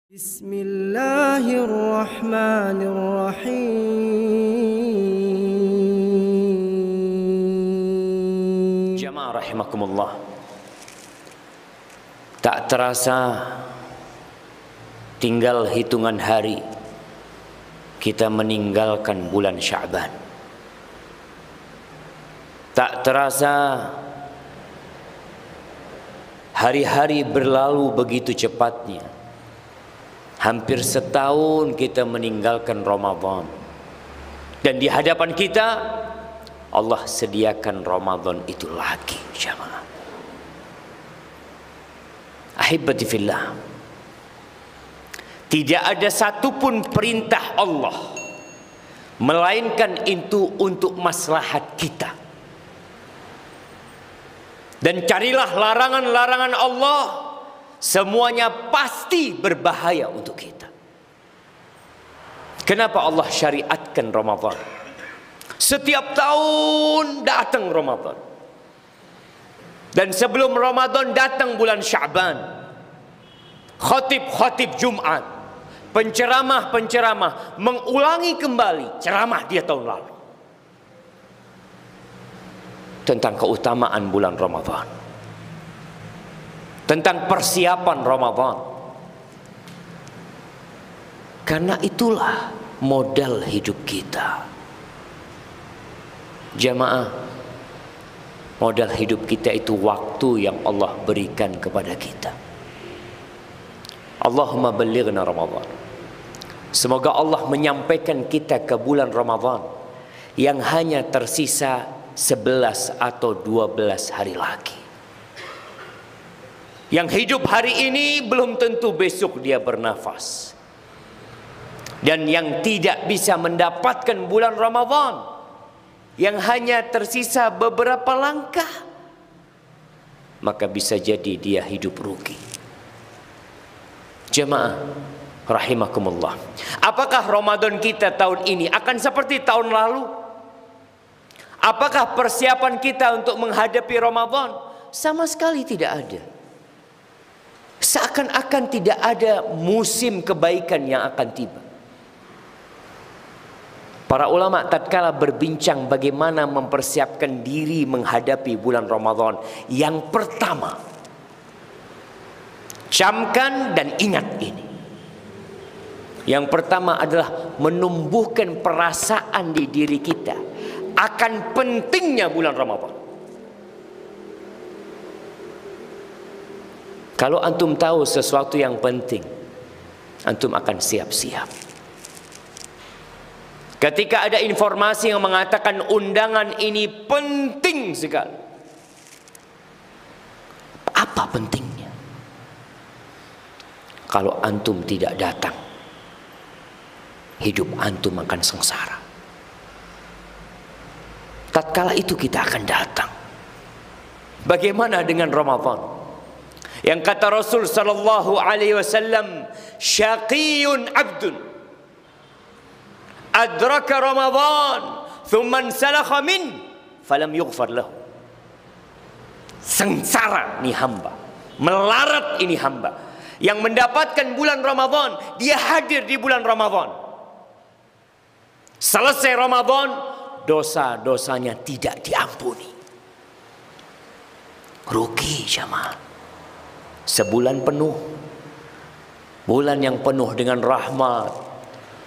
Bismillahirrahmanirrahim. Jamaah rahimakumullah. Tak terasa tinggal hitungan hari kita meninggalkan bulan Sya'ban. Tak terasa hari-hari berlalu begitu cepatnya. Hampir setahun kita meninggalkan Ramadan. Dan di hadapan kita Allah sediakan Ramadan itu lagi, jamaah. Ahibati fillah, tidak ada satupun perintah Allah melainkan itu untuk maslahat kita. Dan carilah larangan-larangan Allah, semuanya pasti berbahaya untuk kita. Kenapa Allah syariatkan Ramadan? Setiap tahun datang Ramadan. Dan sebelum Ramadan datang bulan Sya'ban. Khatib-khatib Jumat, penceramah-penceramah mengulangi kembali ceramah dia tahun lalu tentang keutamaan bulan Ramadan, tentang persiapan Ramadan. Karena itulah modal hidup kita, jamaah. Modal hidup kita itu waktu yang Allah berikan kepada kita. Allahumma ballighna Ramadan. Semoga Allah menyampaikan kita ke bulan Ramadan yang hanya tersisa 11 atau 12 hari lagi. Yang hidup hari ini belum tentu besok dia bernafas. Dan yang tidak bisa mendapatkan bulan Ramadan yang hanya tersisa beberapa langkah, maka bisa jadi dia hidup rugi. Jemaah rahimakumullah, apakah Ramadan kita tahun ini akan seperti tahun lalu? Apakah persiapan kita untuk menghadapi Ramadan? Sama sekali tidak ada. Seakan-akan tidak ada musim kebaikan yang akan tiba. Para ulama tatkala berbincang bagaimana mempersiapkan diri menghadapi bulan Ramadan, yang pertama, camkan dan ingat ini. Yang pertama adalah menumbuhkan perasaan di diri kita akan pentingnya bulan Ramadan. Kalau antum tahu sesuatu yang penting, antum akan siap-siap. Ketika ada informasi yang mengatakan undangan ini penting sekali, apa pentingnya? Kalau antum tidak datang, hidup antum akan sengsara. Tatkala itu kita akan datang. Bagaimana dengan Ramadan? Yang kata Rasul sallallahu alaihi wasallam, syaqiyun abdun adraka Ramadan thumma salakha min falam yughfar lahu. Sengsara ini hamba, melarat ini hamba yang mendapatkan bulan Ramadan, dia hadir di bulan Ramadan, selesai Ramadan dosa-dosanya tidak diampuni. Rugi jamaah. Sebulan penuh, bulan yang penuh dengan rahmat,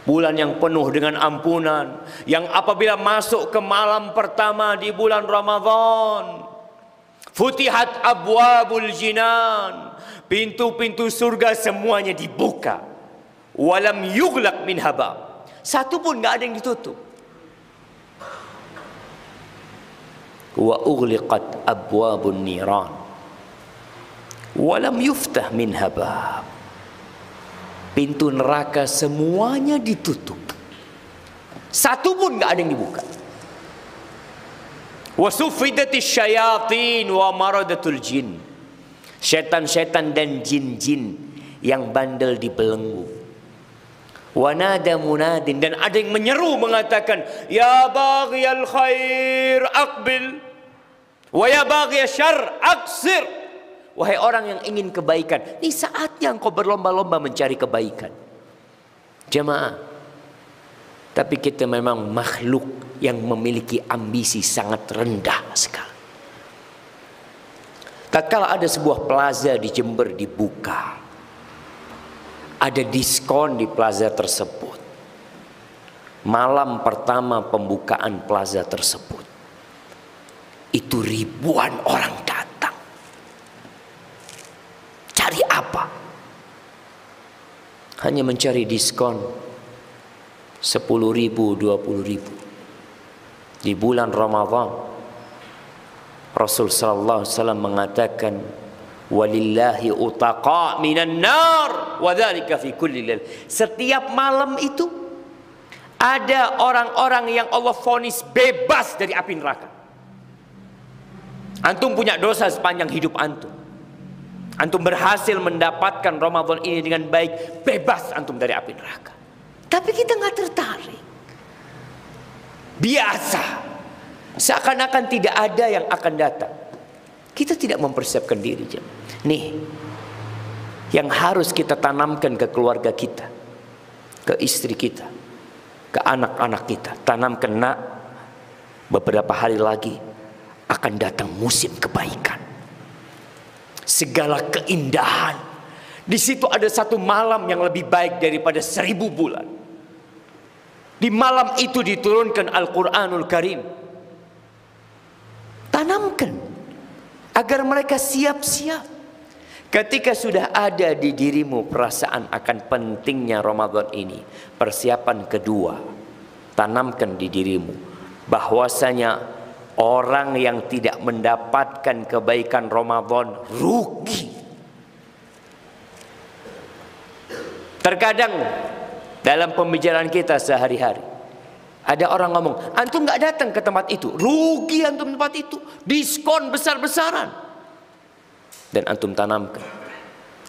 bulan yang penuh dengan ampunan, yang apabila masuk ke malam pertama di bulan Ramadan, futihat abwabul jinan, pintu-pintu surga semuanya dibuka, walam yughlaq min habab, satu pun enggak ada yang ditutup. Wa ughliqat abwabun niran walam yuftah min habab, pintu neraka semuanya ditutup, satu pun enggak ada yang dibuka. Wa suffidatis syayatin wa maradatul jin, setan-setan dan jin-jin yang bandel dibelenggu. Wa nada munadin, dan ada yang menyeru mengatakan, ya baghiyal khair aqbil wa ya baghiyasy syarr aqsir Wahai orang yang ingin kebaikan, ini saatnya engkau berlomba-lomba mencari kebaikan. Jemaah, tapi kita memang makhluk yang memiliki ambisi sangat rendah sekali. Tatkala ada sebuah plaza di Jember dibuka, ada diskon di plaza tersebut. Malam pertama pembukaan plaza tersebut, itu ribuan orang datang. Cari apa? Hanya mencari diskon 10.000, 20.000. Di bulan Ramadan, Rasul sallallahu alaihi wasallam mengatakan, walillahi utaqa minan nar wa dzalika fi kulli lail. Setiap malam itu ada orang-orang yang Allah vonis bebas dari api neraka. Antum punya dosa sepanjang hidup antum. Antum berhasil mendapatkan Ramadan ini dengan baik, bebas antum dari api neraka. Tapi kita nggak tertarik. Biasa. Seakan-akan tidak ada yang akan datang. Kita tidak mempersiapkan diri. Nih, yang harus kita tanamkan ke keluarga kita, ke istri kita, ke anak-anak kita. Tanamkan, nak, beberapa hari lagi akan datang musim kebaikan. Segala keindahan. Di situ ada satu malam yang lebih baik daripada 1000 bulan. Di malam itu diturunkan Al-Quranul Karim. Tanamkan agar mereka siap-siap. Ketika sudah ada di dirimu perasaan akan pentingnya Ramadan ini, persiapan kedua, tanamkan di dirimu bahwasanya orang yang tidak mendapatkan kebaikan Ramadan rugi. Terkadang dalam pembicaraan kita sehari-hari ada orang ngomong, antum nggak datang ke tempat itu, rugi antum tempat itu, diskon besar-besaran. Dan antum tanamkan,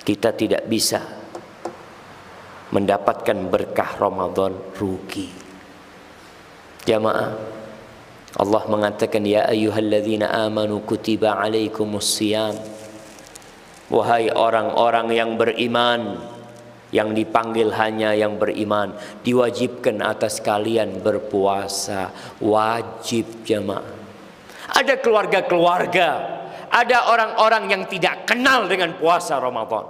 kita tidak bisa mendapatkan berkah Ramadan, rugi. Jamaah, Allah mengatakan, ya ayyuhalladzina amanu kutiba alaikumusiyam. Wahai orang-orang yang beriman, yang dipanggil hanya yang beriman, diwajibkan atas kalian berpuasa. Wajib, jamaah. Ada keluarga-keluarga, ada orang-orang yang tidak kenal dengan puasa Ramadan.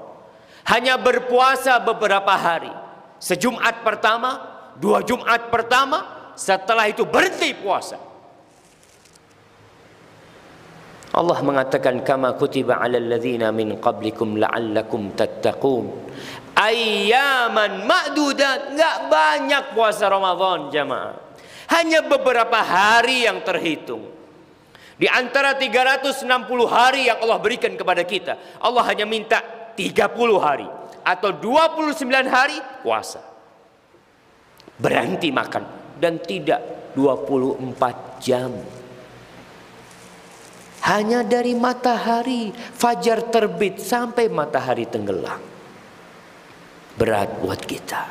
Hanya berpuasa beberapa hari. Sejumat pertama, 2 Jumat pertama, setelah itu berhenti puasa. Allah mengatakan, kama kutiba 'alal ladzina min qablikum la'allakum tattaqun. Ayyaman ma'dudat. Enggak banyak puasa Ramadan, jamaah. Hanya beberapa hari yang terhitung. Di antara 360 hari yang Allah berikan kepada kita, Allah hanya minta 30 hari atau 29 hari puasa. Berhenti makan dan tidak 24 jam. Hanya dari matahari fajar terbit sampai matahari tenggelam. Berat buat kita.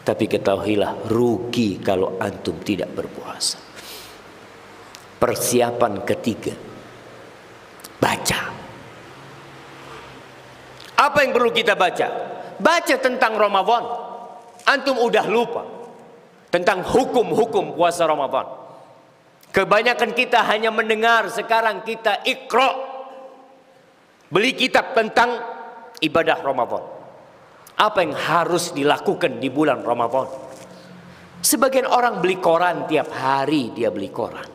Tapi ketahuilah, rugi kalau antum tidak berpuasa. Persiapan ketiga, baca. Apa yang perlu kita baca? Baca tentang Ramadan. Antum udah lupa tentang hukum-hukum puasa Ramadan. Kebanyakan kita hanya mendengar. Sekarang kita Iqra, beli kitab tentang ibadah Ramadan. Apa yang harus dilakukan di bulan Ramadan? Sebagian orang beli koran, tiap hari dia beli koran,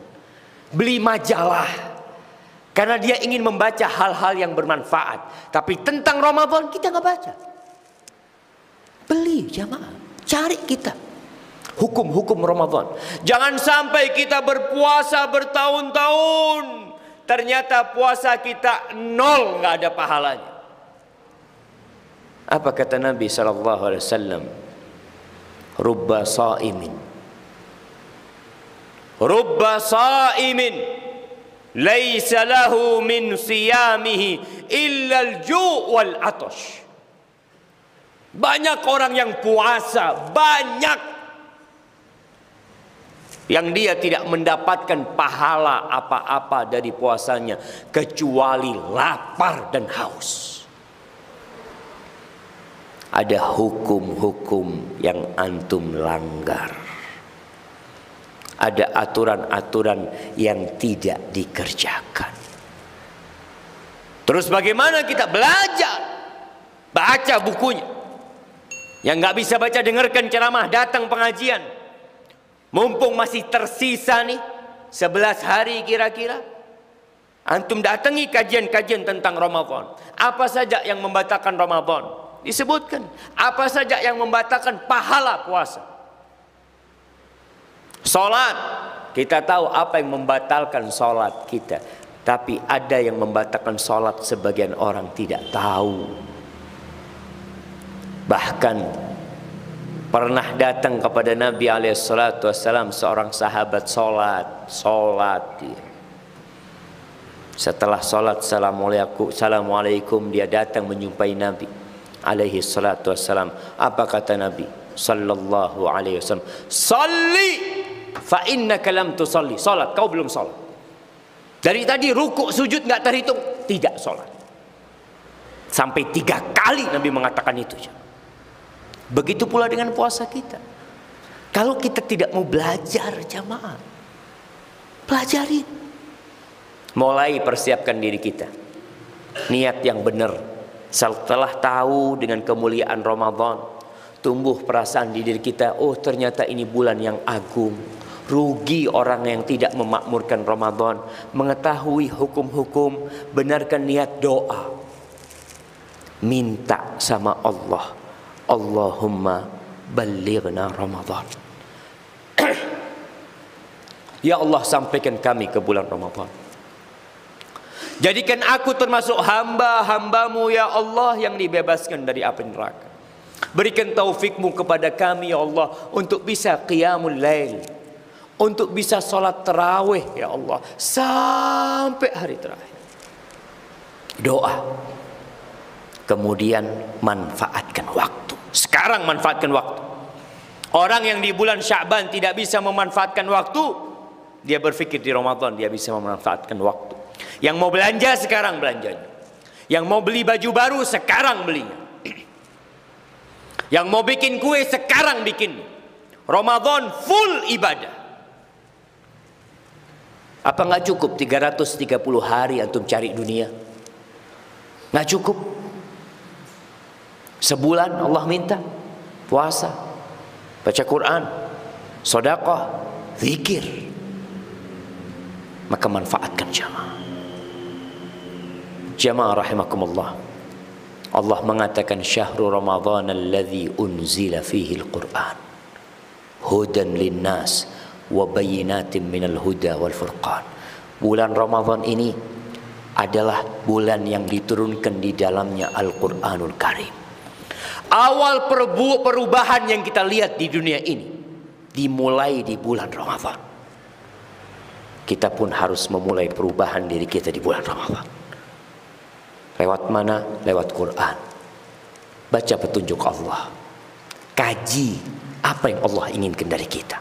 beli majalah, karena dia ingin membaca hal-hal yang bermanfaat. Tapi tentang Ramadan kita nggak baca. Beli, jamaah, cari kita hukum-hukum Ramadan. Jangan sampai kita berpuasa bertahun-tahun, ternyata puasa kita nol, nggak ada pahalanya. Apa kata Nabi SAW? Rubba sa'imin, rubba sa'imin laisa lahu min siyamihi illa al-ju' wal atash. Banyak orang yang puasa, banyak, yang dia tidak mendapatkan pahala apa-apa dari puasanya kecuali lapar dan haus. Ada hukum-hukum yang antum langgar. Ada aturan-aturan yang tidak dikerjakan. Terus bagaimana kita belajar? Baca bukunya. Yang nggak bisa baca, dengarkan ceramah, datang pengajian. Mumpung masih tersisa nih 11 hari kira-kira, antum datangi kajian-kajian tentang Ramadan. Apa saja yang membatalkan Ramadan? Disebutkan. Apa saja yang membatalkan pahala puasa? Salat, kita tahu apa yang membatalkan salat kita. Tapi ada yang membatalkan salat sebagian orang tidak tahu. Bahkan pernah datang kepada Nabi SAW seorang sahabat salat dia. Setelah salat assalamualaikum, dia datang menjumpai Nabi SAW. Apa kata Nabi sallallahu alaihi wasallam? Salli fa innaka lam tusalli. Salat, kau belum salat. Dari tadi rukuk sujud nggak terhitung, tidak salat. Sampai 3 kali Nabi mengatakan itu. Begitu pula dengan puasa kita. Kalau kita tidak mau belajar jamaah, pelajarin. Mulai persiapkan diri kita. Niat yang benar. Setelah tahu dengan kemuliaan Ramadan, tumbuh perasaan di diri kita, oh ternyata ini bulan yang agung. Rugi orang yang tidak memakmurkan Ramadan. Mengetahui hukum-hukum, benarkan niat doa. Minta sama Allah, Allahumma ballighna Ramadan. Ya Allah, sampaikan kami ke bulan Ramadan. Jadikan aku termasuk hamba-hambamu ya Allah yang dibebaskan dari api neraka. Berikan taufikmu kepada kami ya Allah untuk bisa qiyamul lail, untuk bisa sholat tarawih ya Allah sampai hari terakhir. Doa. Kemudian manfaatkan waktu. Sekarang manfaatkan waktu. Orang yang di bulan Sya'ban tidak bisa memanfaatkan waktu, dia berpikir di Ramadan dia bisa memanfaatkan waktu. Yang mau belanja sekarang belanjanya. Yang mau beli baju baru sekarang belinya. Yang mau bikin kue sekarang bikin. Ramadan full ibadah. Apa nggak cukup 330 hari antum cari dunia? Nggak cukup. Sebulan Allah minta puasa, baca Quran, sedekah, zikir. Maka manfaatkan jamaah. Jamaah rahimakumullah. Allah mengatakan syahrul Ramadan alladzi unzila fihi al-Quran hudan linnas wa bayyinatin minal huda wal furqan. Bulan Ramadan ini adalah bulan yang diturunkan di dalamnya Al-Qur'anul Karim. Awal perubahan yang kita lihat di dunia ini dimulai di bulan Ramadan. Kita pun harus memulai perubahan diri kita di bulan Ramadan. Lewat mana? Lewat Quran. Baca petunjuk Allah. Kaji apa yang Allah inginkan dari kita.